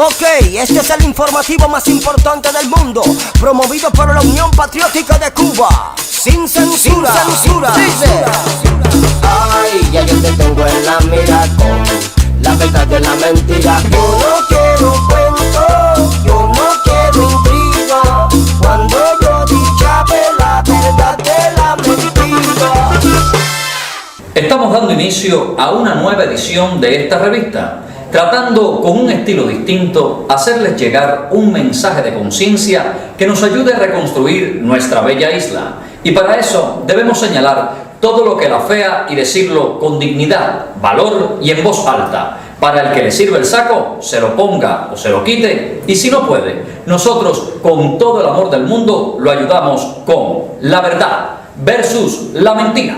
Ok, este es el informativo más importante del mundo, promovido por la Unión Patriótica de Cuba. Sin censura, sin censura. Ay, ya yo te tengo en la mira con la verdad de la mentira. Yo no quiero cuento, yo no quiero intriga. Cuando yo dichape la verdad de la mentira. Estamos dando inicio a una nueva edición de esta revista, tratando con un estilo distinto hacerles llegar un mensaje de conciencia que nos ayude a reconstruir nuestra bella isla. Y para eso debemos señalar todo lo que la fea y decirlo con dignidad, valor y en voz alta. Para el que le sirve el saco, se lo ponga o se lo quite, y si no puede, nosotros con todo el amor del mundo lo ayudamos con la verdad versus la mentira.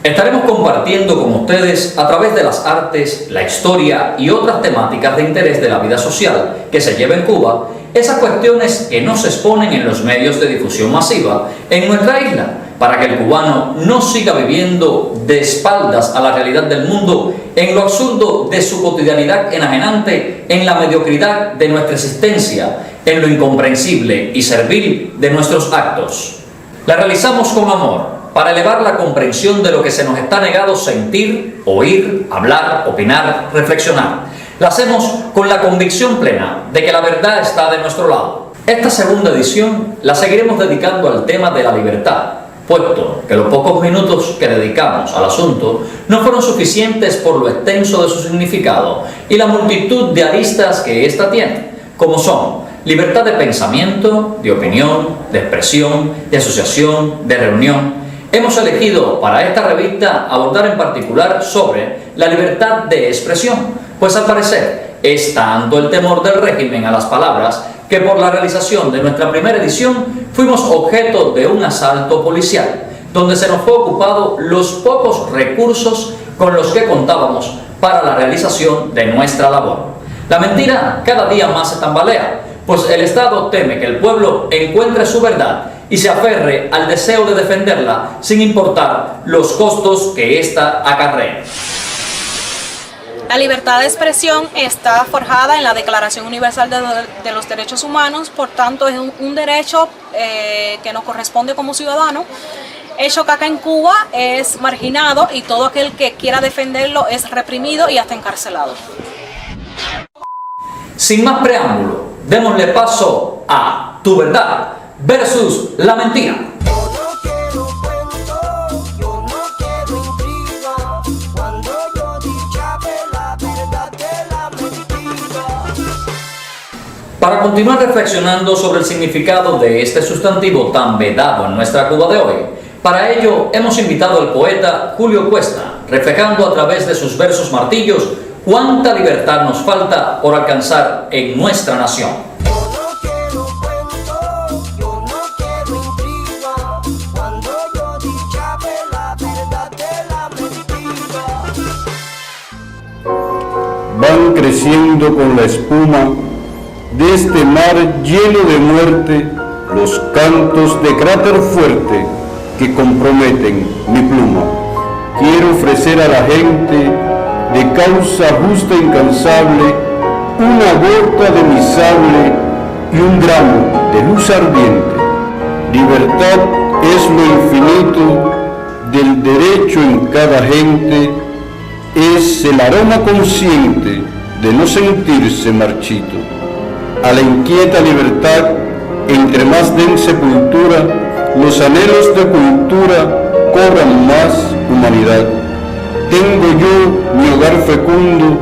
Estaremos compartiendo con ustedes a través de las artes, la historia y otras temáticas de interés de la vida social que se lleva en Cuba, esas cuestiones que no se exponen en los medios de difusión masiva en nuestra isla, para que el cubano no siga viviendo de espaldas a la realidad del mundo, en lo absurdo de su cotidianidad enajenante, en la mediocridad de nuestra existencia, en lo incomprensible y servil de nuestros actos. La realizamos con amor, para elevar la comprensión de lo que se nos está negado sentir, oír, hablar, opinar, reflexionar. La hacemos con la convicción plena de que la verdad está de nuestro lado. Esta segunda edición la seguiremos dedicando al tema de la libertad, puesto que los pocos minutos que dedicamos al asunto no fueron suficientes por lo extenso de su significado y la multitud de aristas que ésta tiene, como son libertad de pensamiento, de opinión, de expresión, de asociación, de reunión. Hemos elegido para esta revista abordar en particular sobre la libertad de expresión, pues al parecer es tanto el temor del régimen a las palabras que por la realización de nuestra primera edición fuimos objeto de un asalto policial, donde se nos fue ocupado los pocos recursos con los que contábamos para la realización de nuestra labor. La mentira cada día más se tambalea, pues el Estado teme que el pueblo encuentre su verdad y se aferre al deseo de defenderla sin importar los costos que ésta acarrea. La libertad de expresión está forjada en la Declaración Universal de los Derechos Humanos, por tanto es un derecho que nos corresponde como ciudadanos, hecho que acá en Cuba es marginado y todo aquel que quiera defenderlo es reprimido y hasta encarcelado. Sin más preámbulo, démosle paso a Tu Verdad versus la Mentira. Para continuar reflexionando sobre el significado de este sustantivo tan vedado en nuestra Cuba de hoy, para ello hemos invitado al poeta Julio Cuesta, reflejando a través de sus versos martillos cuánta libertad nos falta por alcanzar en nuestra nación. Van creciendo con la espuma de este mar lleno de muerte los cantos de cráter fuerte que comprometen mi pluma. Quiero ofrecer a la gente de causa justa e incansable una gota de mi sable y un gramo de luz ardiente. Libertad es lo infinito del derecho en cada gente, es el aroma consciente de no sentirse marchito. A la inquieta libertad, entre más den sepultura, los anhelos de cultura cobran más humanidad. Tengo yo mi hogar fecundo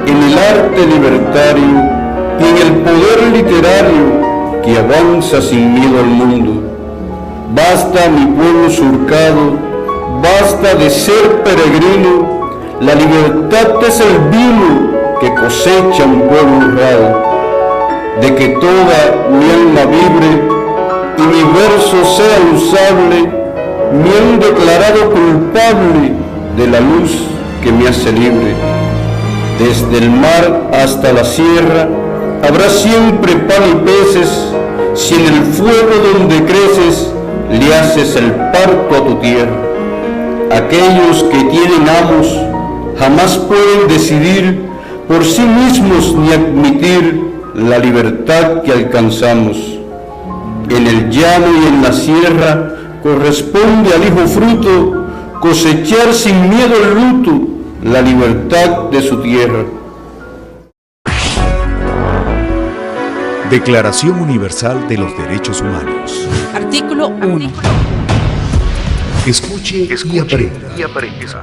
en el arte libertario y en el poder literario que avanza sin miedo al mundo. Basta mi pueblo surcado, basta de ser peregrino, la libertad es el vino que cosecha un pueblo honrado. De que toda mi alma vibre y mi verso sea usable, me han declarado culpable de la luz que me hace libre. Desde el mar hasta la sierra habrá siempre pan y peces, si en el fuego donde creces le haces el parto a tu tierra. Aquellos que tienen amos jamás pueden decidir por sí mismos ni admitir la libertad que alcanzamos. En el llano y en la sierra corresponde al hijo fruto cosechar sin miedo el luto la libertad de su tierra. Declaración Universal de los Derechos Humanos. Artículo 1. Escuche y aprenda.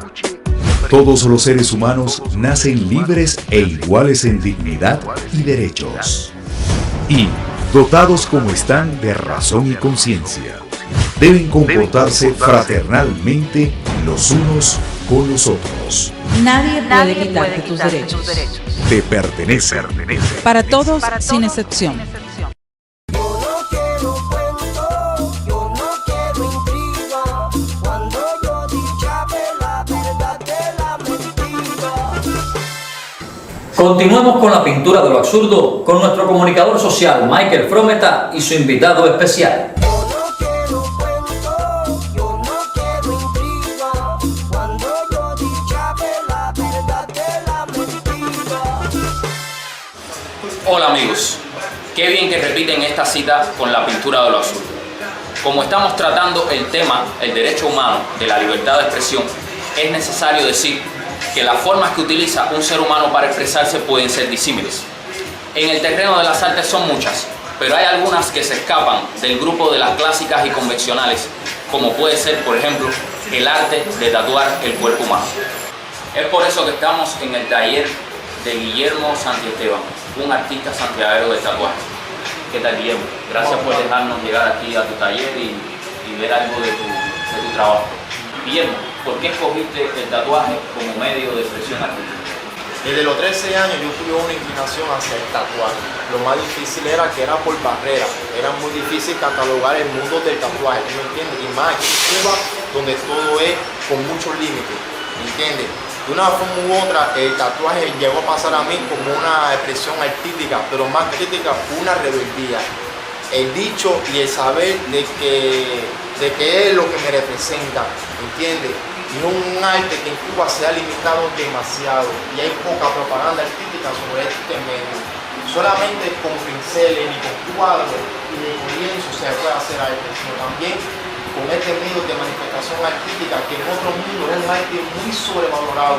Todos los seres humanos nacen libres e iguales en dignidad y derechos. Y, dotados como están de razón y conciencia, deben comportarse fraternalmente los unos con los otros. Nadie puede quitarte tus derechos. Te pertenecen. Para todos, sin excepción. Yo no quiero cuento, yo no quiero intriga. Cuando yo dichape la verdad de la mentira. Continuemos con la pintura de lo absurdo con nuestro comunicador social Michael Frometa y su invitado especial. Yo no quiero cuento, yo no quiero intriga. Cuando yo dichape la verdad de la mentira. Hola amigos, qué bien que repiten esta cita con la pintura de lo absurdo. Como estamos tratando el tema, el derecho humano de la libertad de expresión, es necesario decir que las formas que utiliza un ser humano para expresarse pueden ser disímiles. En el terreno de las artes son muchas, pero hay algunas que se escapan del grupo de las clásicas y convencionales, como puede ser, por ejemplo, el arte de tatuar el cuerpo humano. Es por eso que estamos en el taller de Guillermo Santiesteban, un artista santiaguero de tatuaje. ¿Qué tal, Guillermo? Gracias por dejarnos llegar aquí a tu taller y ver algo de tu trabajo. Guillermo, ¿por qué escogiste el tatuaje como medio de expresión artística? Desde los 13 años yo tuve una inclinación hacia el tatuaje. Lo más difícil era que era por barrera. Era muy difícil catalogar el mundo del tatuaje, ¿tú me entiendes? Y más aquí en Cuba, donde todo es con muchos límites, ¿entiendes? De una forma u otra, el tatuaje llegó a pasar a mí como una expresión artística, pero más crítica, una rebeldía. El dicho y el saber de que es lo que me representa, ¿entiendes? No un arte que en Cuba se ha limitado demasiado y hay poca propaganda artística sobre este medio. Solamente con pinceles y con cuadros y de lienzo se puede hacer arte, sino también con este medio de manifestación artística que en otro mundo es un arte muy sobrevalorado,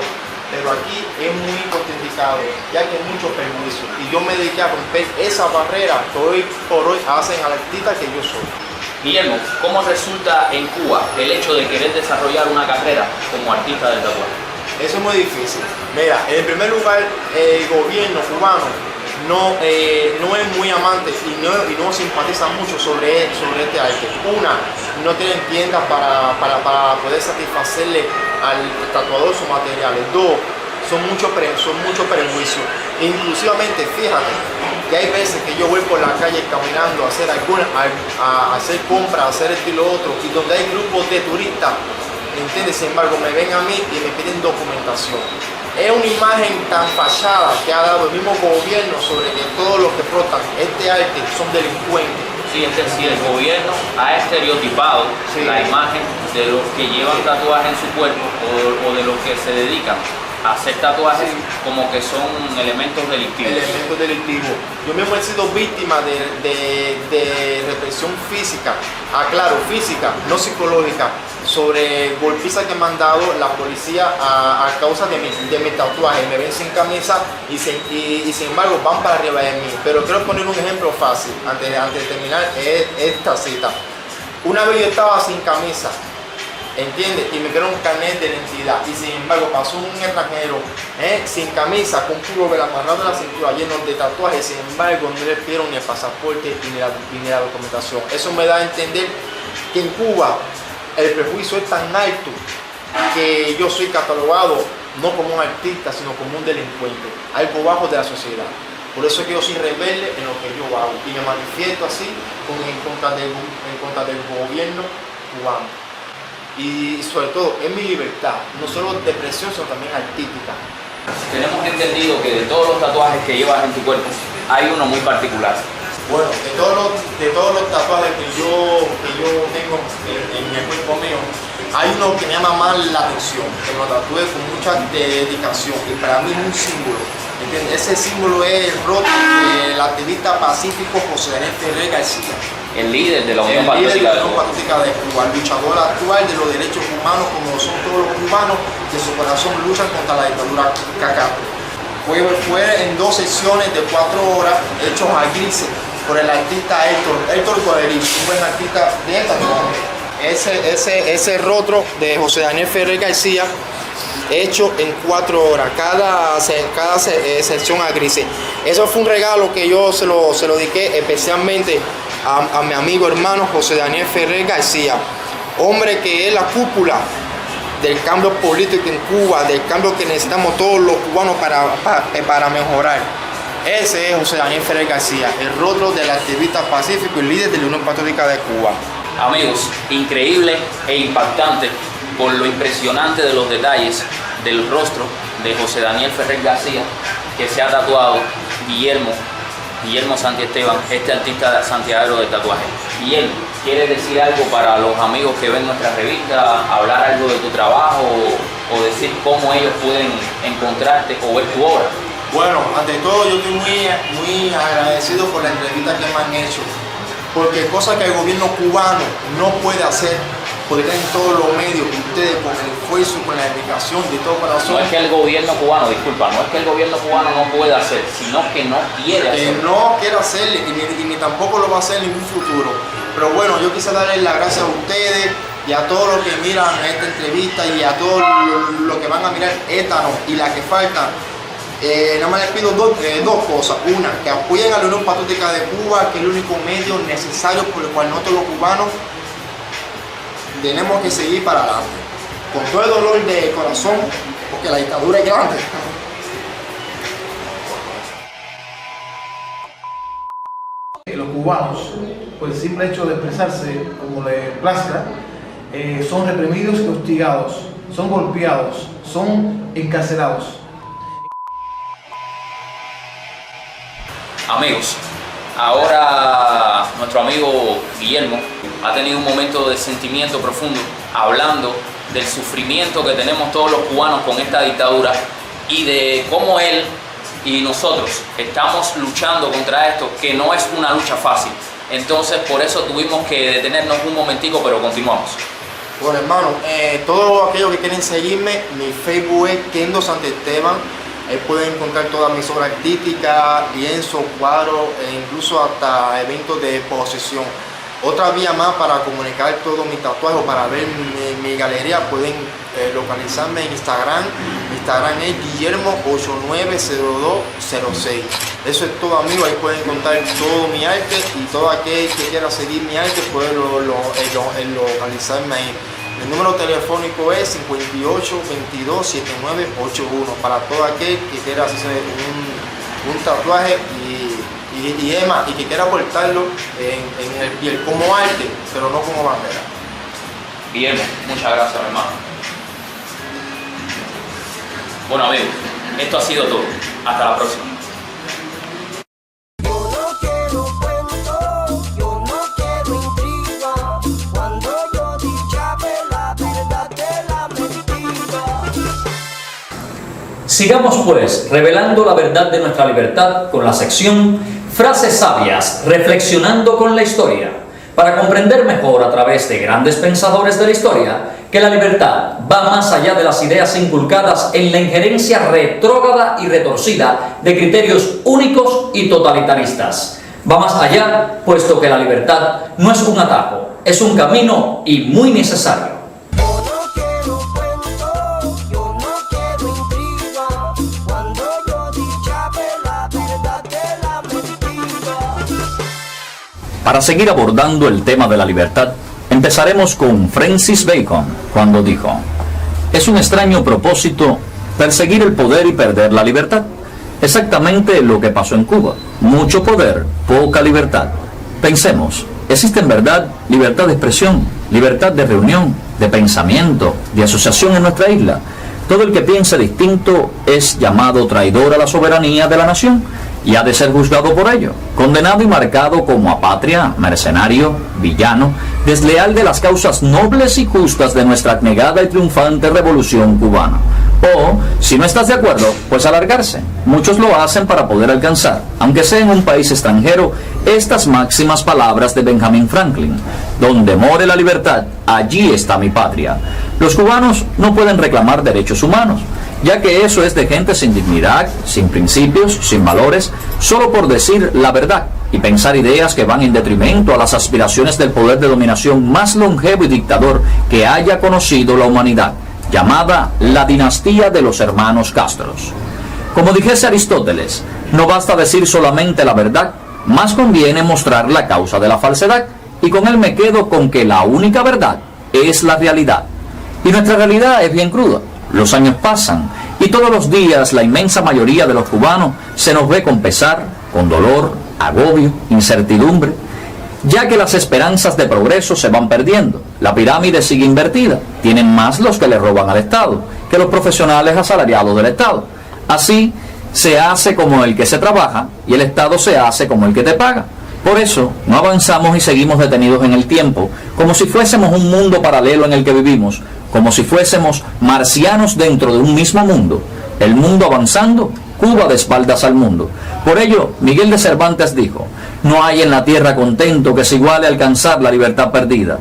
pero aquí es muy contraindicado, ya que hay mucho perjuicio. Y yo me dediqué a romper esa barrera que hoy por hoy hacen al artista que yo soy. Guillermo, ¿cómo resulta en Cuba el hecho de querer desarrollar una carrera como artista del tatuaje? Eso es muy difícil. Mira, en primer lugar, el gobierno cubano no es muy amante y no simpatiza mucho sobre este arte. Una, no tienen tiendas para poder satisfacerle al tatuador sus materiales. Dos, son muchos prejuicios. Inclusivamente, fíjate, que hay veces que yo voy por la calle caminando a hacer hacer compras, a hacer esto y lo otro, y donde hay grupos de turistas, ¿entiendes? Sin embargo, me ven a mí y me piden documentación. Es una imagen tan fachada que ha dado el mismo gobierno sobre que todos los que portan este arte son delincuentes. Sí, es decir, el gobierno ha estereotipado la imagen de los que llevan tatuajes en su cuerpo o de los que se dedican a hacer tatuajes como que son elementos delictivos. Elementos delictivos. Yo mismo he sido víctima de represión física, claro, física, no psicológica, sobre golpizas que me han dado la policía a causa de mi tatuaje. Me ven sin camisa y sin embargo van para arriba de mí. Pero quiero poner un ejemplo fácil antes de terminar esta cita. Una vez yo estaba sin camisa, ¿entiendes? Y me dieron un carnet de identidad y sin embargo pasó un extranjero sin camisa, con pullover amarrado en la cintura, lleno de tatuajes, sin embargo no le pidieron ni el pasaporte ni la documentación. Eso me da a entender que en Cuba el prejuicio es tan alto que yo soy catalogado no como un artista, sino como un delincuente, algo bajo de la sociedad. Por eso es que yo soy rebelde en lo que yo hago y me manifiesto así en contra del gobierno cubano. Y sobre todo es mi libertad, no solo de expresión, sino también artística. Tenemos entendido que de todos los tatuajes que llevas en tu cuerpo, hay uno muy particular. Bueno, de de todos los tatuajes que yo tengo en el cuerpo mío, hay uno que me llama más la atención, que me lo tatué con mucha dedicación y para mí es un símbolo. ¿Entiendes? Ese símbolo es el rótulo del activista pacífico José Daniel Ferrer García. El líder de la Unión Patriótica Patriótica de Cuba, el luchador actual de los derechos humanos, como son todos los cubanos que su corazón luchan contra la dictadura cacato. Fue en 2 sesiones de 4 horas hechos a grises por el artista Héctor Guaderich, un buen artista de esta zona. Ese rótulo de José Daniel Ferrer García hecho en 4 horas, cada sección a grises. Eso fue un regalo que yo se lo dediqué especialmente a mi amigo hermano José Daniel Ferrer García, hombre que es la cúpula del cambio político en Cuba, del cambio que necesitamos todos los cubanos para mejorar. Ese es José Daniel Ferrer García, el rótulo del activista pacífico y líder de la Unión Patriótica de Cuba. Amigos, increíble e impactante por lo impresionante de los detalles del rostro de José Daniel Ferrer García, que se ha tatuado Guillermo Santiesteban, este artista santiaguero de tatuaje. Y él quiere decir algo para los amigos que ven nuestra revista, hablar algo de tu trabajo o decir cómo ellos pueden encontrarte o ver tu obra. Bueno, ante todo yo estoy muy agradecido por la entrevista que me han hecho, porque cosa que el gobierno cubano no puede hacer, porque tienen todos los medios que ustedes con el esfuerzo, con la dedicación de todo corazón. No es que el gobierno cubano, disculpa, no es que el gobierno cubano no pueda hacer, sino que no quiere hacer. Que no quiere hacerle y ni tampoco lo va a hacer en ningún futuro. Pero bueno, yo quise darles las gracias a ustedes y a todos los que miran esta entrevista y a todos los que van a mirar esta y la que faltan. Nada más les pido dos cosas. Una, que apoyen a la Unión Patriótica de Cuba, que es el único medio necesario por el cual nosotros los cubanos tenemos que seguir para adelante. Con todo el dolor de corazón, porque la dictadura es grande. Los cubanos, por el simple hecho de expresarse como les plazca, son reprimidos y hostigados, son golpeados, son encarcelados. Amigos, ahora nuestro amigo Guillermo ha tenido un momento de sentimiento profundo hablando del sufrimiento que tenemos todos los cubanos con esta dictadura y de cómo él y nosotros estamos luchando contra esto, que no es una lucha fácil. Entonces por eso tuvimos que detenernos un momentico, pero continuamos. Bueno, hermano, todos aquellos que quieren seguirme, mi Facebook es Kendo Santiesteban. Ahí pueden encontrar todas mis obras artísticas, lienzos, cuadros e incluso hasta eventos de exposición. Otra vía más para comunicar todos mis tatuajes o para ver mi galería, pueden localizarme en Instagram. Mi Instagram es Guillermo890206. Eso es todo, amigos. Ahí pueden encontrar todo mi arte y todo aquel que quiera seguir mi arte puede localizarme ahí. El número telefónico es 58 22 7981 para todo aquel que quiera hacer un tatuaje y que quiera aportarlo en el piel como arte, pero no como bandera. Bien, muchas gracias, hermano. Bueno, amigos, esto ha sido todo. Hasta la próxima. Sigamos pues revelando la verdad de nuestra libertad con la sección Frases sabias, reflexionando con la historia, para comprender mejor a través de grandes pensadores de la historia que la libertad va más allá de las ideas inculcadas en la injerencia retrógrada y retorcida de criterios únicos y totalitaristas. Va más allá, puesto que la libertad no es un atajo, es un camino y muy necesario. Para seguir abordando el tema de la libertad, empezaremos con Francis Bacon, cuando dijo: es un extraño propósito perseguir el poder y perder la libertad. Exactamente lo que pasó en Cuba. Mucho poder, poca libertad. Pensemos, ¿existe en verdad libertad de expresión, libertad de reunión, de pensamiento, de asociación en nuestra isla? Todo el que piensa distinto es llamado traidor a la soberanía de la nación. y ha de ser juzgado por ello, condenado y marcado como apatria, mercenario, villano, desleal de las causas nobles y justas de nuestra abnegada y triunfante revolución cubana. O, si no estás de acuerdo, pues alargarse. Muchos lo hacen para poder alcanzar, aunque sea en un país extranjero, estas máximas palabras de Benjamin Franklin: donde more la libertad, allí está mi patria. Los cubanos no pueden reclamar derechos humanos, ya que eso es de gente sin dignidad, sin principios, sin valores, solo por decir la verdad y pensar ideas que van en detrimento a las aspiraciones del poder de dominación más longevo y dictador que haya conocido la humanidad, llamada la dinastía de los hermanos Castros. Como dijese Aristóteles, no basta decir solamente la verdad, más conviene mostrar la causa de la falsedad, y con él me quedo con que la única verdad es la realidad. Y nuestra realidad es bien cruda. Los años pasan y todos los días la inmensa mayoría de los cubanos se nos ve con pesar, con dolor, agobio, incertidumbre, ya que las esperanzas de progreso se van perdiendo. La pirámide sigue invertida. Tienen más los que le roban al Estado que los profesionales asalariados del Estado. Así se hace como el que se trabaja y el Estado se hace como el que te paga. Por eso no avanzamos y seguimos detenidos en el tiempo, como si fuésemos un mundo paralelo en el que vivimos, como si fuésemos marcianos dentro de un mismo mundo. El mundo avanzando, Cuba de espaldas al mundo. Por ello, Miguel de Cervantes dijo: no hay en la tierra contento que se iguale a alcanzar la libertad perdida.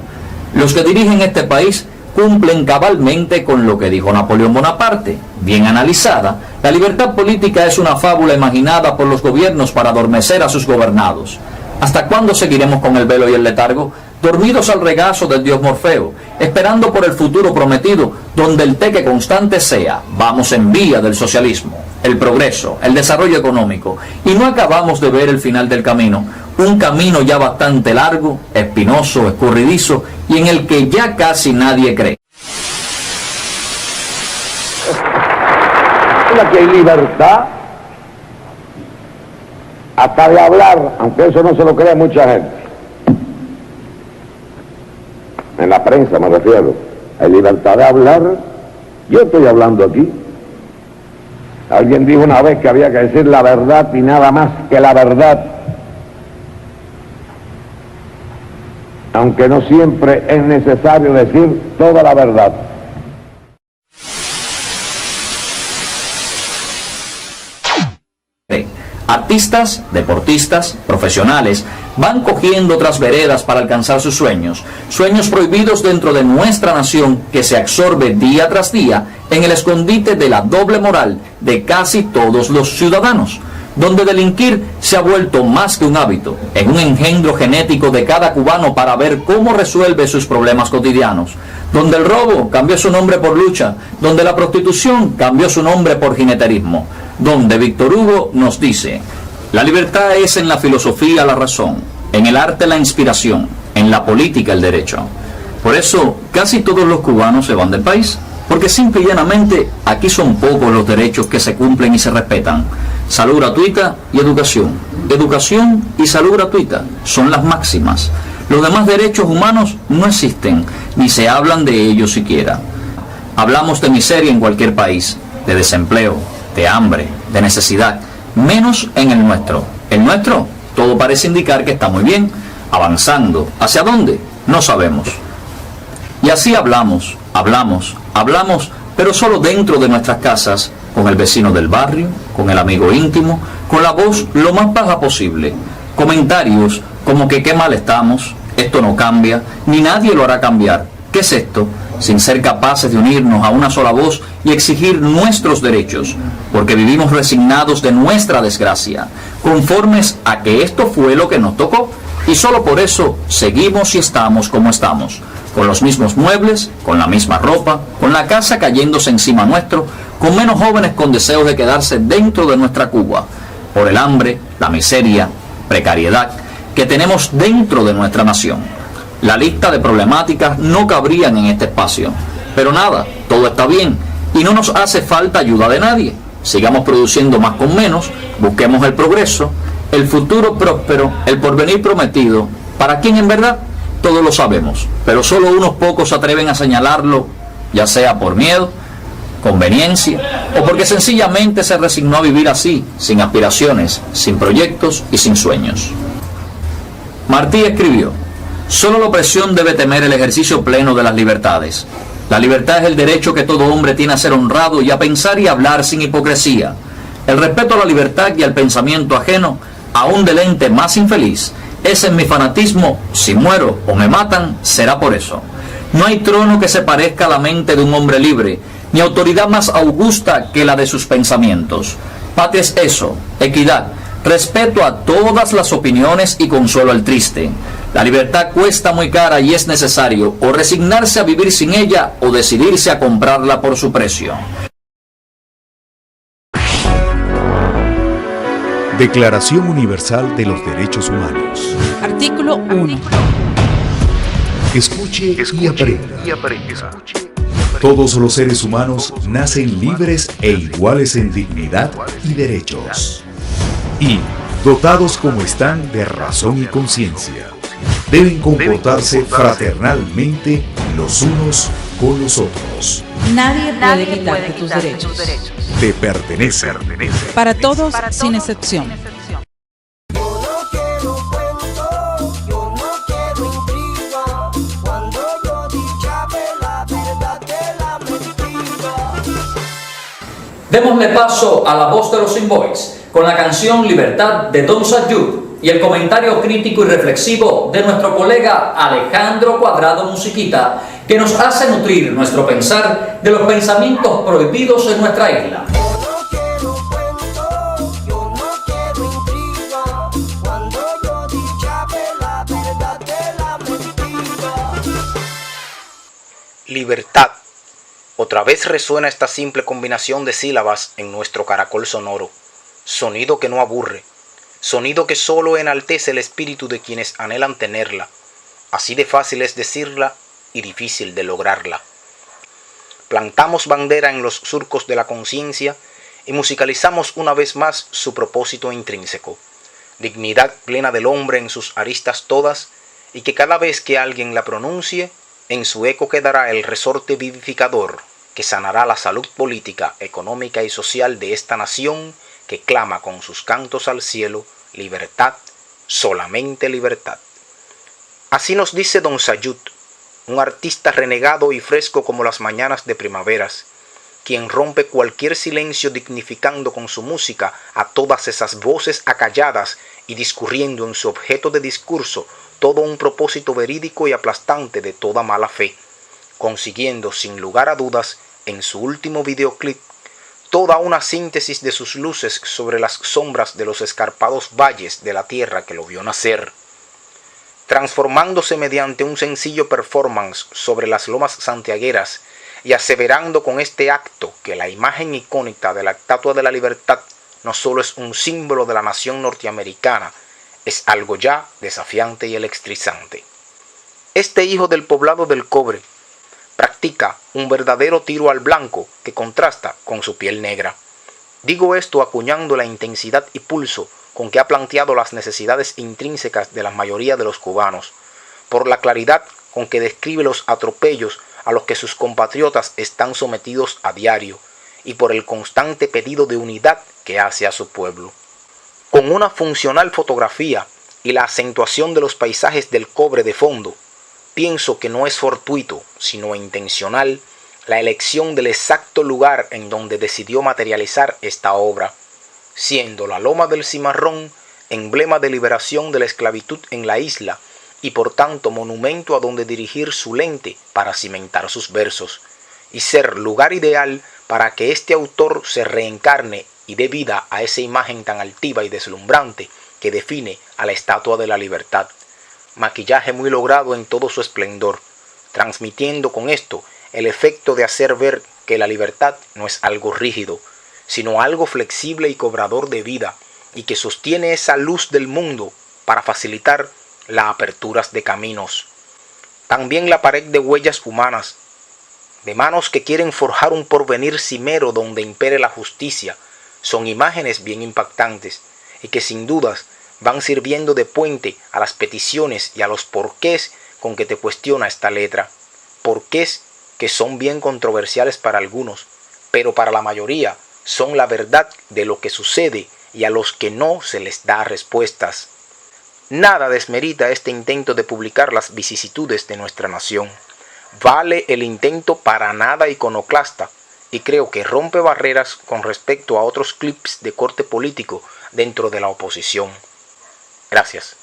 Los que dirigen este país cumplen cabalmente con lo que dijo Napoleón Bonaparte. Bien analizada, la libertad política es una fábula imaginada por los gobiernos para adormecer a sus gobernados. ¿Hasta cuándo seguiremos con el velo y el letargo, dormidos al regazo del dios Morfeo, esperando por el futuro prometido, donde el teque constante sea: vamos en vía del socialismo, el progreso, el desarrollo económico, y no acabamos de ver el final del camino, un camino ya bastante largo, espinoso, escurridizo, y en el que ya casi nadie cree? Que hay libertad hasta de hablar, aunque eso no se lo crea mucha gente. En la prensa me refiero. Hay libertad de hablar. Yo estoy hablando aquí. Alguien dijo una vez que había que decir la verdad y nada más que la verdad, aunque no siempre es necesario decir toda la verdad. Artistas, deportistas, profesionales van cogiendo otras veredas para alcanzar sus sueños, sueños prohibidos dentro de nuestra nación que se absorbe día tras día en el escondite de la doble moral de casi todos los ciudadanos, donde delinquir se ha vuelto más que un hábito, en un engendro genético de cada cubano para ver cómo resuelve sus problemas cotidianos, donde el robo cambió su nombre por lucha, donde la prostitución cambió su nombre por jineterismo, donde Víctor Hugo nos dice: la libertad es en la filosofía la razón, en el arte la inspiración, en la política el derecho. Por eso casi todos los cubanos se van del país, porque simple y llanamente aquí son pocos los derechos que se cumplen y se respetan. Salud gratuita y educación. Educación y salud gratuita son las máximas. Los demás derechos humanos no existen, ni se hablan de ellos siquiera. Hablamos de miseria en cualquier país, de desempleo, de hambre, de necesidad, menos en el nuestro. El nuestro, todo parece indicar que está muy bien, avanzando. ¿Hacia dónde? No sabemos. Y así hablamos, pero solo dentro de nuestras casas, con el vecino del barrio, con el amigo íntimo, con la voz lo más baja posible. Comentarios como que qué mal estamos, esto no cambia, ni nadie lo hará cambiar. ¿Qué es esto? Sin ser capaces de unirnos a una sola voz y exigir nuestros derechos, porque vivimos resignados de nuestra desgracia, conformes a que esto fue lo que nos tocó, y solo por eso seguimos y estamos como estamos, con los mismos muebles, con la misma ropa, con la casa cayéndose encima nuestro, con menos jóvenes con deseos de quedarse dentro de nuestra Cuba, por el hambre, la miseria, precariedad que tenemos dentro de nuestra nación. La lista de problemáticas no cabrían en este espacio, pero nada, todo está bien y no nos hace falta ayuda de nadie. Sigamos produciendo más con menos, busquemos el progreso, el futuro próspero, el porvenir prometido, para quien en verdad todos lo sabemos, pero solo unos pocos se atreven a señalarlo, ya sea por miedo, conveniencia o porque sencillamente se resignó a vivir así, sin aspiraciones, sin proyectos y sin sueños. Martí escribió: solo la opresión debe temer el ejercicio pleno de las libertades. La libertad es el derecho que todo hombre tiene a ser honrado y a pensar y hablar sin hipocresía. El respeto a la libertad y al pensamiento ajeno, aún del ente más infeliz, ese es mi fanatismo. Si muero o me matan, será por eso. No hay trono que se parezca a la mente de un hombre libre, ni autoridad más augusta que la de sus pensamientos. Patria es eso, equidad, respeto a todas las opiniones y consuelo al triste. La libertad cuesta muy cara y es necesario o resignarse a vivir sin ella o decidirse a comprarla por su precio. Declaración Universal de los Derechos Humanos. Artículo 1. Escuche y aprenda. Todos los seres humanos nacen libres e iguales en dignidad y derechos. Y, dotados como están de razón y conciencia, deben comportarse fraternalmente los unos con los otros. Nadie puede quitarte tus derechos. Te pertenecen. Para todos, sin excepción. Démosle paso a la voz de los Sin Boys con la canción Libertad de Don Sayud y el comentario crítico y reflexivo de nuestro colega Alejandro Cuadrado Musiquita, que nos hace nutrir nuestro pensar de los pensamientos prohibidos en nuestra isla. Libertad. Otra vez resuena esta simple combinación de sílabas en nuestro caracol sonoro. Sonido que no aburre. Sonido que solo enaltece el espíritu de quienes anhelan tenerla. Así de fácil es decirla y difícil de lograrla. Plantamos bandera en los surcos de la conciencia y musicalizamos una vez más su propósito intrínseco. Dignidad plena del hombre en sus aristas todas, y que cada vez que alguien la pronuncie, en su eco quedará el resorte vivificador que sanará la salud política, económica y social de esta nación que clama con sus cantos al cielo: libertad, solamente libertad. Así nos dice Don Sayud, un artista renegado y fresco como las mañanas de primaveras, quien rompe cualquier silencio dignificando con su música a todas esas voces acalladas y discurriendo en su objeto de discurso todo un propósito verídico y aplastante de toda mala fe, consiguiendo sin lugar a dudas en su último videoclip toda una síntesis de sus luces sobre las sombras de los escarpados valles de la tierra que lo vio nacer, transformándose mediante un sencillo performance sobre las lomas santiagueras y aseverando con este acto que la imagen icónica de la Estatua de la Libertad no solo es un símbolo de la nación norteamericana, es algo ya desafiante y electrizante. Este hijo del poblado del cobre practica un verdadero tiro al blanco que contrasta con su piel negra. Digo esto acuñando la intensidad y pulso con que ha planteado las necesidades intrínsecas de la mayoría de los cubanos, por la claridad con que describe los atropellos a los que sus compatriotas están sometidos a diario, y por el constante pedido de unidad que hace a su pueblo. Con una funcional fotografía y la acentuación de los paisajes del cobre de fondo, pienso que no es fortuito, sino intencional, la elección del exacto lugar en donde decidió materializar esta obra, siendo la Loma del Cimarrón emblema de liberación de la esclavitud en la isla y por tanto monumento a donde dirigir su lente para cimentar sus versos, y ser lugar ideal para que este autor se reencarne y dé vida a esa imagen tan altiva y deslumbrante que define a la Estatua de la Libertad. Maquillaje muy logrado en todo su esplendor, transmitiendo con esto el efecto de hacer ver que la libertad no es algo rígido, sino algo flexible y cobrador de vida, y que sostiene esa luz del mundo para facilitar las aperturas de caminos. También la pared de huellas humanas, de manos que quieren forjar un porvenir cimero donde impere la justicia, son imágenes bien impactantes y que sin dudas van sirviendo de puente a las peticiones y a los porqués con que te cuestiona esta letra. Porqués que son bien controversiales para algunos, pero para la mayoría son la verdad de lo que sucede y a los que no se les da respuestas. Nada desmerita este intento de publicar las vicisitudes de nuestra nación. Vale el intento para nada iconoclasta y creo que rompe barreras con respecto a otros clips de corte político dentro de la oposición. Gracias.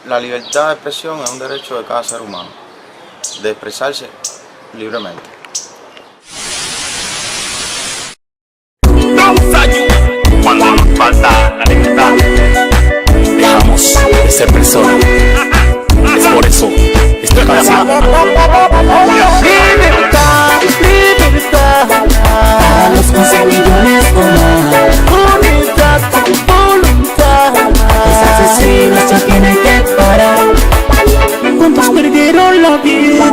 La libertad de expresión es un derecho de cada ser humano, de expresarse libremente. Cuando nos falta la libertad, dejamos de ser personas. Es por eso esta canción. Libertad, libertad, para los 11 millones o más. Unidad con voluntad, los asesinos ya tienen que parar. ¿Cuántos perdieron la vida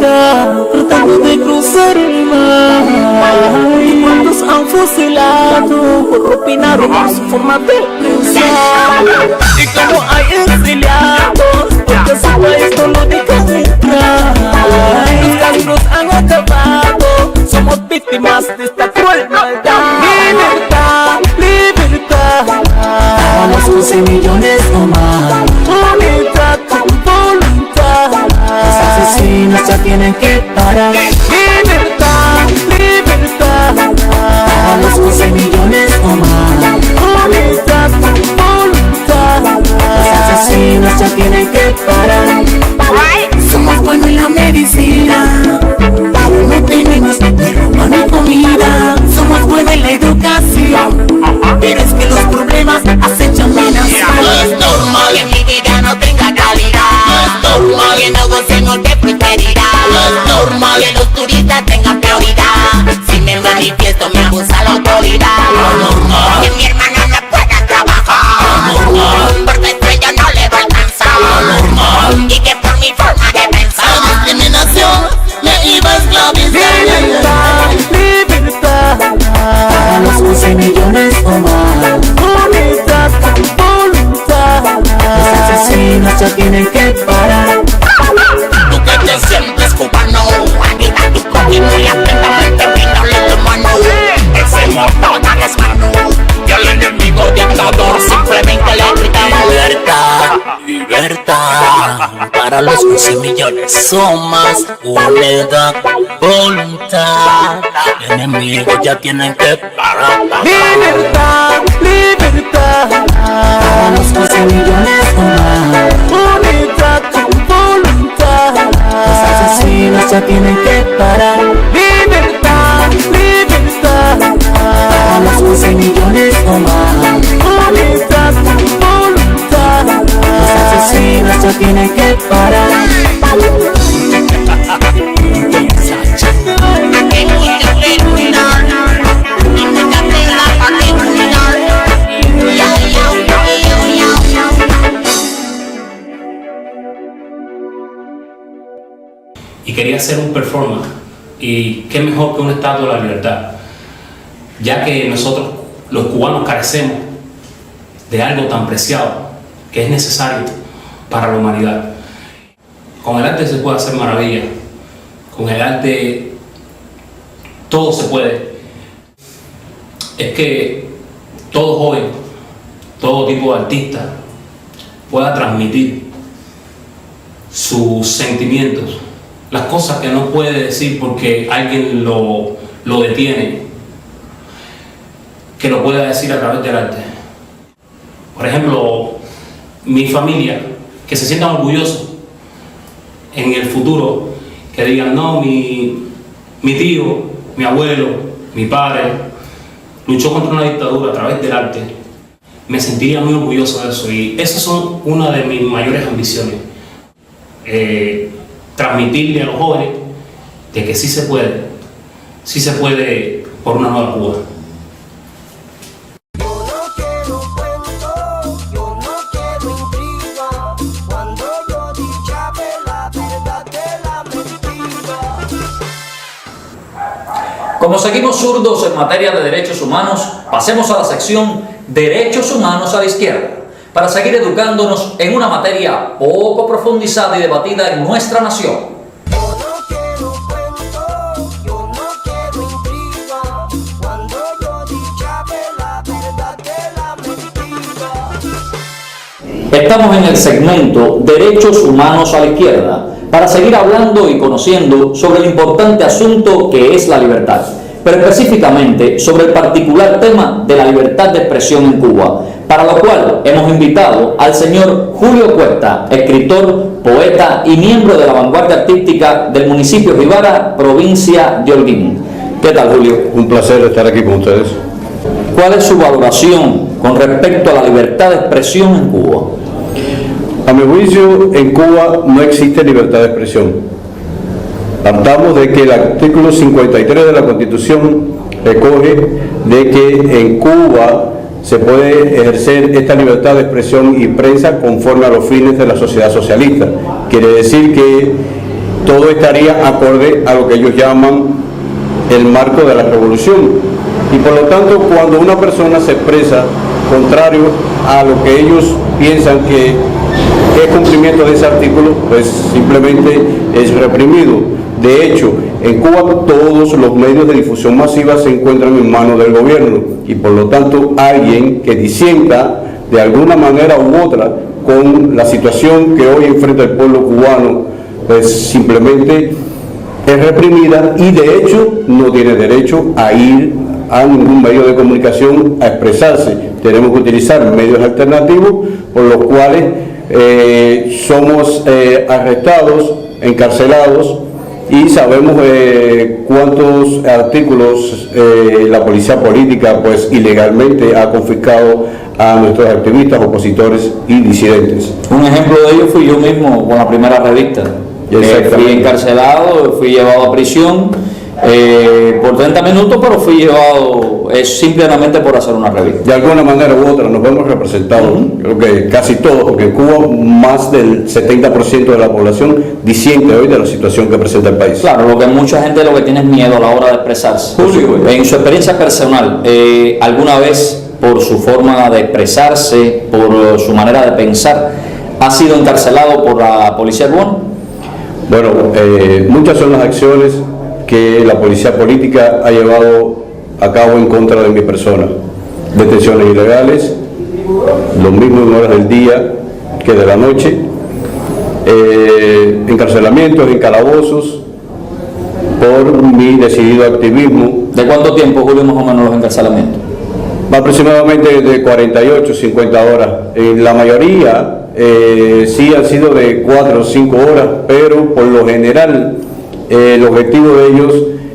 tratando de cruzar el mar? ¿Y cuántos han fusilado por opinar o su forma de pensar? ¿Y cómo hay exiliados porque su país no lo dejan entrar? Los castros han acabado, somos víctimas de esta cruel maldad. Libertad, libertad, para los 11 millones o más. Unidad con voluntad, los asesinos ya tienen que parar. Libertad, libertad, para los 11 millones o más. Unidad con voluntad, los asesinos ya tienen que parar. Somos buenos en la medicina, no tenemos ni ropa ni comida. Somos buenos en la educación, pero es que los problemas acechan mi nación. No es normal que mi vida no tenga calidad. No es normal que no gocemos de prosperidad. No es normal que los turistas tengan prioridad. Si me manifiesto me abusa la autoridad. No, que mi hermana no pueda trabajar, porque el sueño no le va a alcanzar. Y que por mi forma de pensar la discriminación me iba a esclavizar. Libertad, libertad, para los 11 millones o más. Unidad con voluntad, los asesinos ya tienen que parar. Tú que te sientes cubano, agita tu coquino y atentamente brindale tu mano. Ese mortal da las manos y al enemigo dictador simplemente le gritamos libertad, libertad, para los 11 millones o más. Unidad, voluntad, enemigos ya tienen que parar. Libertad, libertad, para los 11 millones o más. Unidad con voluntad, los asesinos ya tienen que parar. Libertad, libertad, para los 11 millones o más. Unidad con voluntad, los asesinos ya tienen que parar. Y quería hacer un performance, y qué mejor que una estatua de la libertad, ya que nosotros los cubanos carecemos de algo tan preciado que es necesario para la humanidad. Con el arte se puede hacer maravillas, con el arte todo se puede. Es que todo joven, todo tipo de artista pueda transmitir sus sentimientos, las cosas que no puede decir porque alguien lo detiene, que lo pueda decir a través del arte. Por ejemplo, mi familia, que se sientan orgullosos en el futuro, que digan, no, mi tío, mi abuelo, mi padre luchó contra una dictadura a través del arte. Me sentiría muy orgulloso de eso, y esas son una de mis mayores ambiciones. Transmitirle a los jóvenes de que sí se puede por una nueva Cuba. Como seguimos zurdos en materia de derechos humanos, pasemos a la sección Derechos Humanos a la Izquierda, para seguir educándonos en una materia poco profundizada y debatida en nuestra nación. Estamos en el segmento Derechos Humanos a la Izquierda para seguir hablando y conociendo sobre el importante asunto que es la libertad, pero específicamente sobre el particular tema de la libertad de expresión en Cuba, para lo cual hemos invitado al señor Julio Cuesta, escritor, poeta y miembro de la vanguardia artística del municipio de Jibara, provincia de Holguín. ¿Qué tal, Julio? Un placer estar aquí con ustedes. ¿Cuál es su valoración con respecto a la libertad de expresión en Cuba? A mi juicio, en Cuba no existe libertad de expresión. Partamos de que el artículo 53 de la Constitución recoge de que en Cuba se puede ejercer esta libertad de expresión y prensa conforme a los fines de la sociedad socialista. Quiere decir que todo estaría acorde a lo que ellos llaman el marco de la revolución. Y por lo tanto, cuando una persona se expresa contrario a lo que ellos piensan que es cumplimiento de ese artículo, pues simplemente es reprimido. De hecho, en Cuba todos los medios de difusión masiva se encuentran en manos del gobierno y por lo tanto alguien que disienta de alguna manera u otra con la situación que hoy enfrenta el pueblo cubano, pues simplemente es reprimida y de hecho no tiene derecho a ir a ningún medio de comunicación a expresarse. Tenemos que utilizar medios alternativos por los cuales somos arrestados, encarcelados y sabemos cuántos artículos la policía política pues ilegalmente ha confiscado a nuestros activistas, opositores y disidentes. Un ejemplo de ello fui yo mismo con la primera revista. Fui encarcelado, fui llevado a prisión por 30 minutos, pero fui llevado simplemente por hacer una revista. De alguna manera u otra nos vemos representados, creo que casi todos, porque en Cuba más del 70% de la población disiente hoy de la situación que presenta el país. Claro, lo que mucha gente lo que tiene es miedo a la hora de expresarse. Julio, en su experiencia personal, ¿alguna vez por su forma de expresarse, por su manera de pensar, ha sido encarcelado por la policía cubana? Bueno, muchas son las acciones que la policía política ha llevado a cabo en contra de mi persona. Detenciones ilegales, lo mismo en horas del día que de la noche, encarcelamientos en calabozos por mi decidido activismo. ¿De cuánto tiempo, Julio, más o menos los encarcelamientos? Aproximadamente de 48, 50 horas. La mayoría sí han sido de 4 o 5 horas, pero por lo general el objetivo de ellos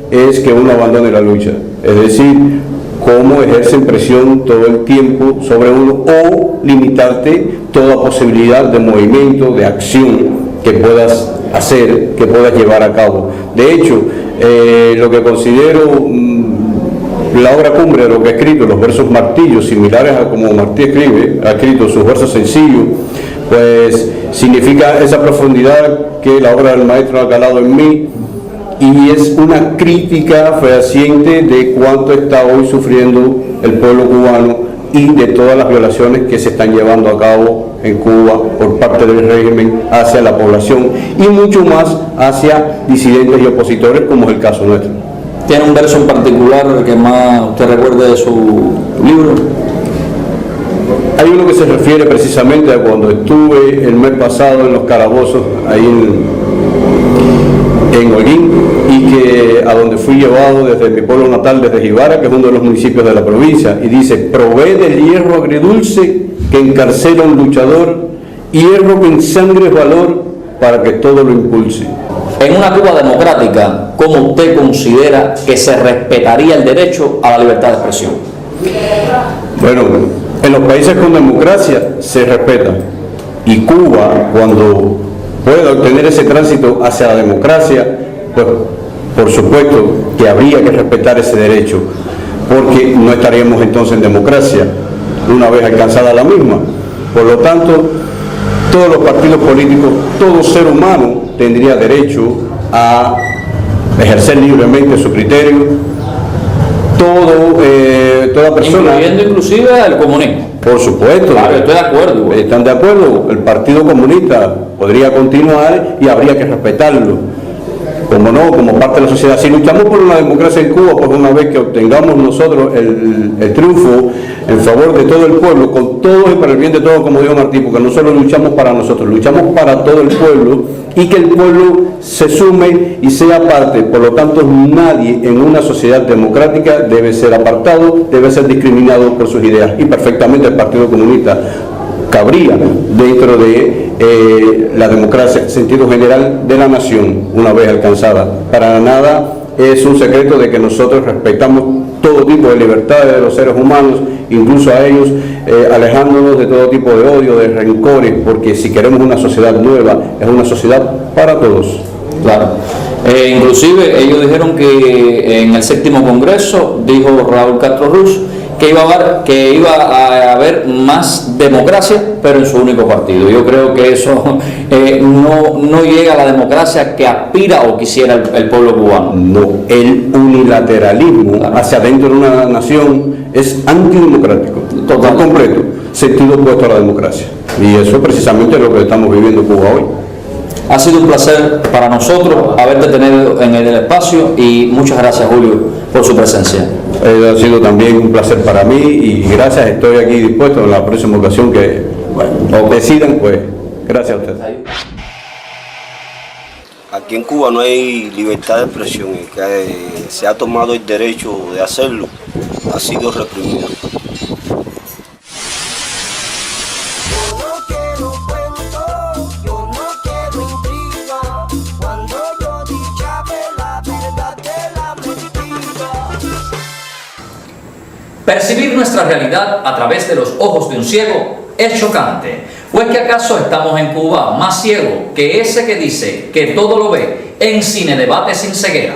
es que uno abandone la lucha, es decir, cómo ejercen presión todo el tiempo sobre uno o limitarte toda posibilidad de movimiento, de acción que puedas hacer, que puedas llevar a cabo. De hecho, lo que considero la obra cumbre de lo que he escrito, los versos martillos, similares a como Martí ha escrito sus versos sencillos, pues significa esa profundidad que la obra del maestro ha calado en mí y es una crítica fehaciente de cuánto está hoy sufriendo el pueblo cubano y de todas las violaciones que se están llevando a cabo en Cuba por parte del régimen hacia la población y mucho más hacia disidentes y opositores, como es el caso nuestro. ¿Tiene un verso en particular que más usted recuerde de su libro? Hay uno que se refiere precisamente a cuando estuve el mes pasado en los calabozos ahí en Holguín y que a donde fui llevado desde mi pueblo natal, desde Jibara, que es uno de los municipios de la provincia, y dice: provee del hierro agridulce que encarcela un luchador, hierro que en sangre es valor para que todo lo impulse. En una Cuba democrática, ¿cómo usted considera que se respetaría el derecho a la libertad de expresión? Bueno, en los países con democracia se respeta y Cuba, cuando pueda obtener ese tránsito hacia la democracia, pues por supuesto que habría que respetar ese derecho, porque no estaríamos entonces en democracia una vez alcanzada la misma. Por lo tanto, todos los partidos políticos, todo ser humano tendría derecho a ejercer libremente su criterio, toda persona. Incluyendo inclusive al comunismo. Por supuesto. Claro, estoy de acuerdo. ¿Están de acuerdo? El Partido Comunista podría continuar y habría que respetarlo. como no, como parte de la sociedad. Si luchamos por una democracia en Cuba, pues una vez que obtengamos nosotros el triunfo en favor de todo el pueblo, con todos y para el bien de todos, como dijo Martí, porque no solo luchamos para nosotros, luchamos para todo el pueblo, y que el pueblo se sume y sea parte. Por lo tanto, nadie en una sociedad democrática debe ser apartado, debe ser discriminado por sus ideas, y perfectamente el Partido Comunista cabría dentro de la democracia, sentido general de la nación, una vez alcanzada. Para nada es un secreto de que nosotros respetamos todo tipo de libertades de los seres humanos, incluso a ellos, alejándonos de todo tipo de odio, de rencores, porque si queremos una sociedad nueva, es una sociedad para todos. Claro. Inclusive ellos dijeron que en el 7º Congreso, dijo Raúl Castro Ruz, que iba a haber más democracia, pero en su único partido. Yo creo que eso no llega a la democracia que aspira o quisiera el pueblo cubano. No, el unilateralismo hacia dentro de una nación es antidemocrático, total completo, sentido opuesto a la democracia. Y eso precisamente es lo que estamos viviendo en Cuba hoy. Ha sido un placer para nosotros haberte tenido en el espacio, y muchas gracias, Julio, por su presencia. Ha sido también un placer para mí, y gracias, estoy aquí dispuesto en la próxima ocasión que decidan, pues gracias a ustedes. Aquí en Cuba no hay libertad de expresión, y que se ha tomado el derecho de hacerlo ha sido reprimido. Percibir nuestra realidad a través de los ojos de un ciego es chocante. ¿O es que acaso estamos en Cuba más ciego que ese que dice que todo lo ve en Cine Debate Sin Ceguera?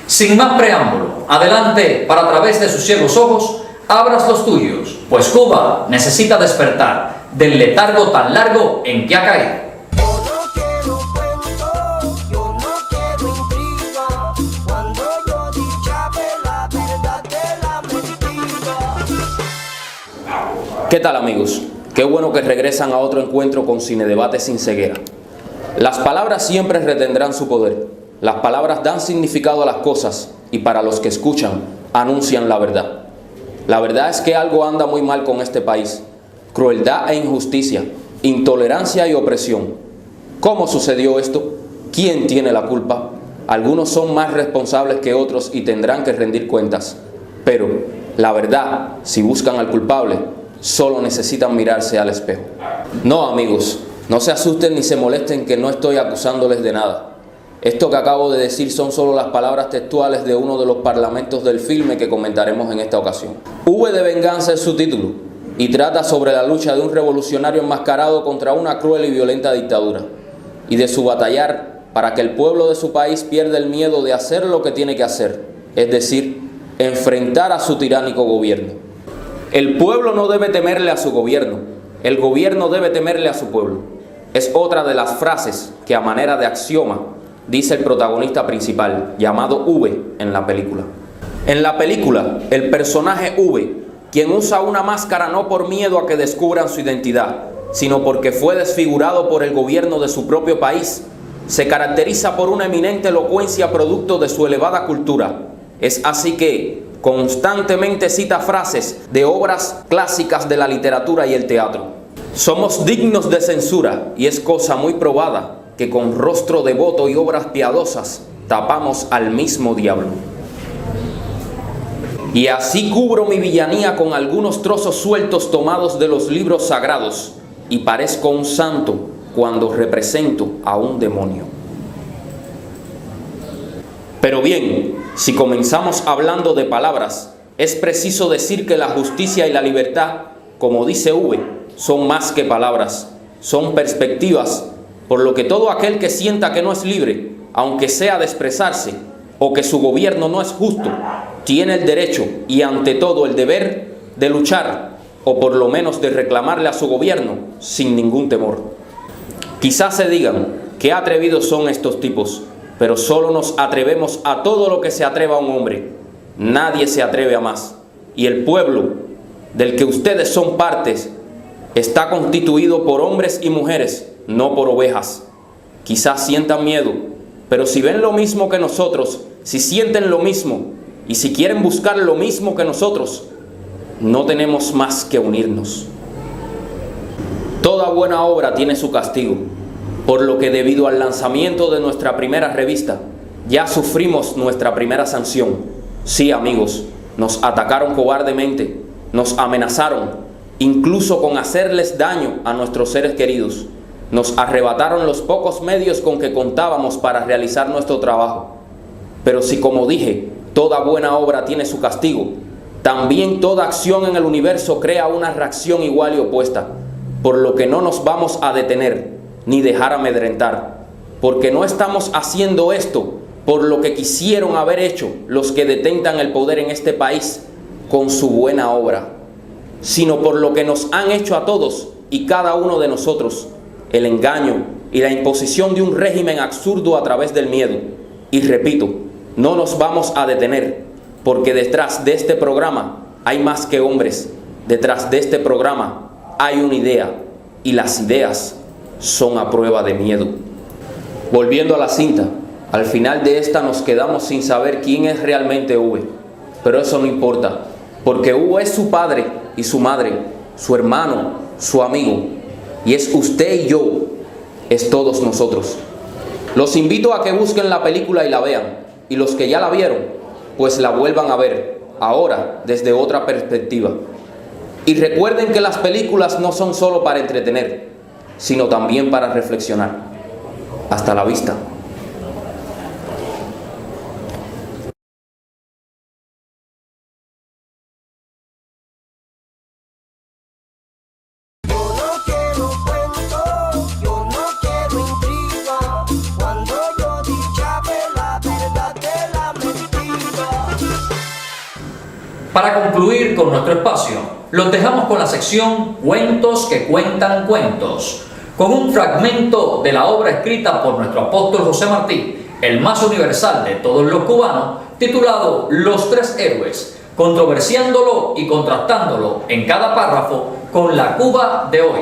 Sin más preámbulo, adelante para, a través de sus ciegos ojos, abras los tuyos, pues Cuba necesita despertar del letargo tan largo en que ha caído. ¿Qué tal, amigos? Qué bueno que regresan a otro encuentro con Cine Debate Sin Ceguera. Las palabras siempre retendrán su poder. Las palabras dan significado a las cosas, y para los que escuchan, anuncian la verdad. La verdad es que algo anda muy mal con este país. Crueldad e injusticia, intolerancia y opresión. ¿Cómo sucedió esto? ¿Quién tiene la culpa? Algunos son más responsables que otros y tendrán que rendir cuentas. Pero la verdad, si buscan al culpable, solo necesitan mirarse al espejo. No, amigos, no se asusten ni se molesten, que no estoy acusándoles de nada. Esto que acabo de decir son solo las palabras textuales de uno de los parlamentos del filme que comentaremos en esta ocasión. V de Venganza es su título, y trata sobre la lucha de un revolucionario enmascarado contra una cruel y violenta dictadura, y de su batallar para que el pueblo de su país pierda el miedo de hacer lo que tiene que hacer, es decir, enfrentar a su tiránico gobierno. El pueblo no debe temerle a su gobierno, el gobierno debe temerle a su pueblo. Es otra de las frases que, a manera de axioma, dice el protagonista principal, llamado V en la película. En la película, el personaje V, quien usa una máscara no por miedo a que descubran su identidad, sino porque fue desfigurado por el gobierno de su propio país, se caracteriza por una eminente elocuencia producto de su elevada cultura. Es así que constantemente cita frases de obras clásicas de la literatura y el teatro. Somos dignos de censura, y es cosa muy probada que con rostro devoto y obras piadosas tapamos al mismo diablo. Y así cubro mi villanía con algunos trozos sueltos tomados de los libros sagrados, y parezco un santo cuando represento a un demonio. Pero bien, si comenzamos hablando de palabras, es preciso decir que la justicia y la libertad, como dice V, son más que palabras, son perspectivas, por lo que todo aquel que sienta que no es libre, aunque sea de expresarse, o que su gobierno no es justo, tiene el derecho y ante todo el deber de luchar, o por lo menos de reclamarle a su gobierno sin ningún temor. Quizás se digan, qué atrevidos son estos tipos, pero solo nos atrevemos a todo lo que se atreva un hombre. Nadie se atreve a más. Y el pueblo del que ustedes son partes está constituido por hombres y mujeres, no por ovejas. Quizás sientan miedo, Pero si ven lo mismo que nosotros, si sienten lo mismo y si quieren buscar lo mismo que nosotros, no tenemos más que unirnos. Toda buena obra tiene su castigo, por lo que debido al lanzamiento de nuestra primera revista, ya sufrimos nuestra primera sanción. Sí, amigos, nos atacaron cobardemente, nos amenazaron, incluso con hacerles daño a nuestros seres queridos. Nos arrebataron los pocos medios con que contábamos para realizar nuestro trabajo. Pero si, como dije, toda buena obra tiene su castigo, también toda acción en el universo crea una reacción igual y opuesta, por lo que no nos vamos a detener ni dejar amedrentar, porque no estamos haciendo esto por lo que quisieron haber hecho los que detentan el poder en este país con su buena obra, sino por lo que nos han hecho a todos y cada uno de nosotros, el engaño y la imposición de un régimen absurdo a través del miedo. Y repito, no nos vamos a detener, porque detrás de este programa hay más que hombres, detrás de este programa hay una idea, y las ideas son a prueba de miedo. Volviendo a la cinta, al final de esta nos quedamos sin saber quién es realmente Uwe, pero eso no importa, porque Uwe es su padre y su madre, su hermano, su amigo, y es usted y yo, es todos nosotros. Los invito a que busquen la película y la vean, y los que ya la vieron, pues la vuelvan a ver, ahora desde otra perspectiva. Y recuerden que las películas no son solo para entretener, sino también para reflexionar. Hasta la vista. Para concluir con nuestro espacio, los dejamos con la sección Cuentos que cuentan cuentos, con un fragmento de la obra escrita por nuestro apóstol José Martí, el más universal de todos los cubanos, titulado Los Tres Héroes, controversiándolo y contrastándolo en cada párrafo con la Cuba de hoy.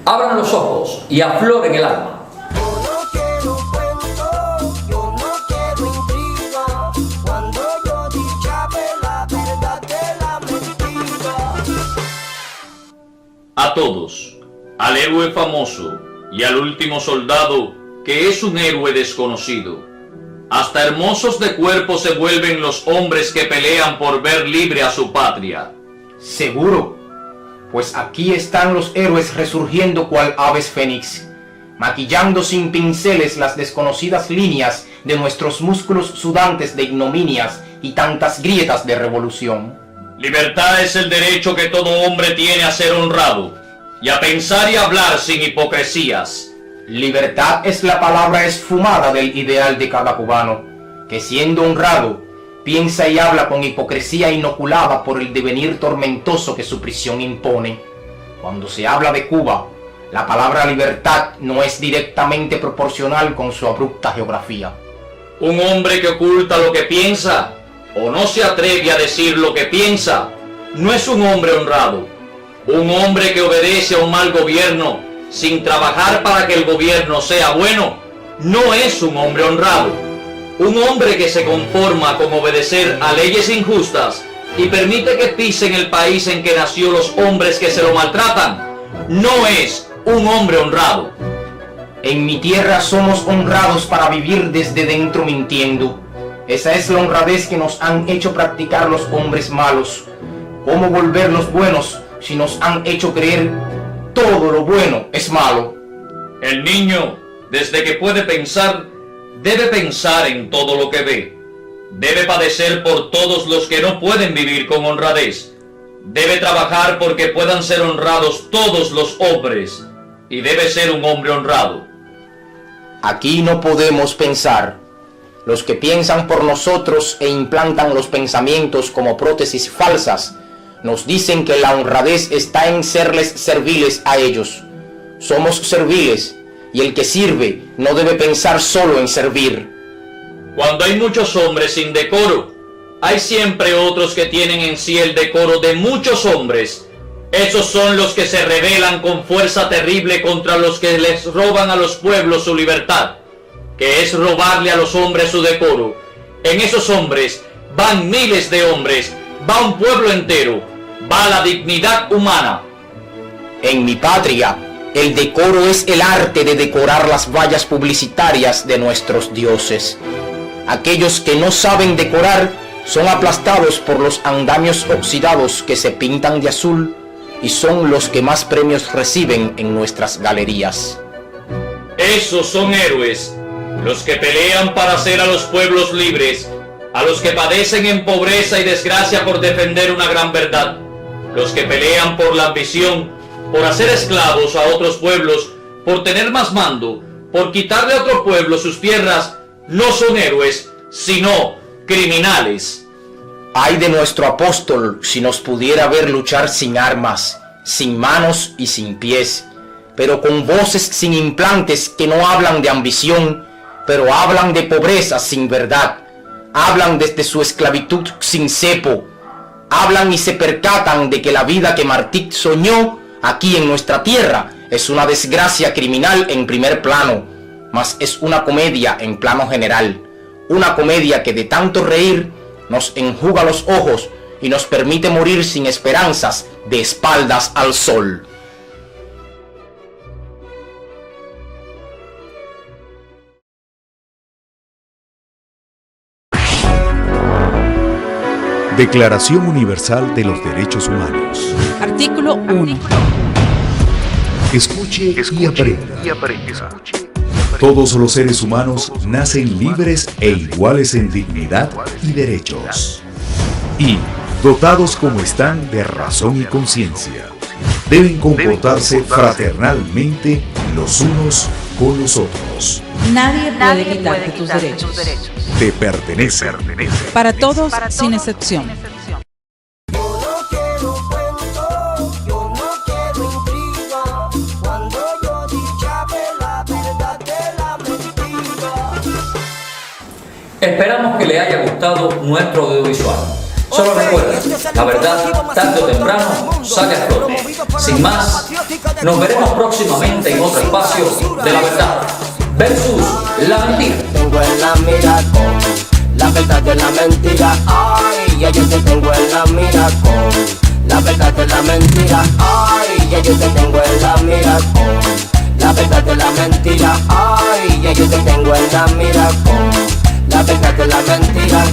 Abran los ojos y afloren el alma. A todos, al héroe famoso y al último soldado que es un héroe desconocido. Hasta hermosos de cuerpo se vuelven los hombres que pelean por ver libre a su patria. Seguro, pues aquí están los héroes resurgiendo cual aves fénix, maquillando sin pinceles las desconocidas líneas de nuestros músculos sudantes de ignominias y tantas grietas de revolución. Libertad es el derecho que todo hombre tiene a ser honrado y a pensar y hablar sin hipocresías. Libertad es la palabra esfumada del ideal de cada cubano, que siendo honrado, piensa y habla con hipocresía inoculada por el devenir tormentoso que su prisión impone. Cuando se habla de Cuba, la palabra libertad no es directamente proporcional con su abrupta geografía. Un hombre que oculta lo que piensa o no se atreve a decir lo que piensa, no es un hombre honrado. Un hombre que obedece a un mal gobierno sin trabajar para que el gobierno sea bueno, no es un hombre honrado. Un hombre que se conforma con obedecer a leyes injustas y permite que pisen el país en que nació los hombres que se lo maltratan, no es un hombre honrado. En mi tierra somos honrados para vivir desde dentro mintiendo. Esa es la honradez que nos han hecho practicar los hombres malos. ¿Cómo volvernos buenos si nos han hecho creer todo lo bueno es malo? El niño, desde que puede pensar, debe pensar en todo lo que ve. Debe padecer por todos los que no pueden vivir con honradez. Debe trabajar porque puedan ser honrados todos los hombres. Y debe ser un hombre honrado. Aquí no podemos pensar. Los que piensan por nosotros e implantan los pensamientos como prótesis falsas, nos dicen que la honradez está en serles serviles a ellos. Somos serviles, y el que sirve no debe pensar solo en servir. Cuando hay muchos hombres sin decoro, hay siempre otros que tienen en sí el decoro de muchos hombres. Esos son los que se rebelan con fuerza terrible contra los que les roban a los pueblos su libertad, que es robarle a los hombres su decoro. En esos hombres van miles de hombres, va un pueblo entero, va la dignidad humana. En mi patria, el decoro es el arte de decorar las vallas publicitarias de nuestros dioses. Aquellos que no saben decorar son aplastados por los andamios oxidados que se pintan de azul y son los que más premios reciben en nuestras galerías. Esos son héroes, los que pelean para hacer a los pueblos libres, a los que padecen en pobreza y desgracia por defender una gran verdad, los que pelean por la ambición, por hacer esclavos a otros pueblos, por tener más mando, por quitarle a otro pueblo sus tierras, no son héroes, sino criminales. Ay de nuestro apóstol si nos pudiera ver luchar sin armas, sin manos y sin pies, pero con voces sin implantes que no hablan de ambición, pero hablan de pobreza sin verdad, hablan desde su esclavitud sin cepo, hablan y se percatan de que la vida que Martí soñó aquí en nuestra tierra es una desgracia criminal en primer plano, mas es una comedia en plano general, una comedia que de tanto reír nos enjuga los ojos y nos permite morir sin esperanzas de espaldas al sol. Declaración Universal de los Derechos Humanos. Artículo 1. Escuche y aprenda. Todos los seres humanos nacen libres e iguales en dignidad y derechos. Y, dotados como están de razón y conciencia, deben comportarse fraternalmente los unos con los otros. Nadie puede quitarte tus derechos. Te pertenecen. Para todos, sin excepción. Esperamos que le haya gustado nuestro audiovisual. Solo recuerden, la verdad, tarde o temprano, sale a flote. Sin más, nos veremos próximamente en otro espacio de la verdad versus la mentira. Tengo en la mira con la verdad de la mentira. Ay, ya yo te tengo en la mira con la verdad de la mentira. Ay, ya yo te tengo en la mira con la verdad de la mentira. Ay, ya yo te tengo en la mira con la verdad de la mentira.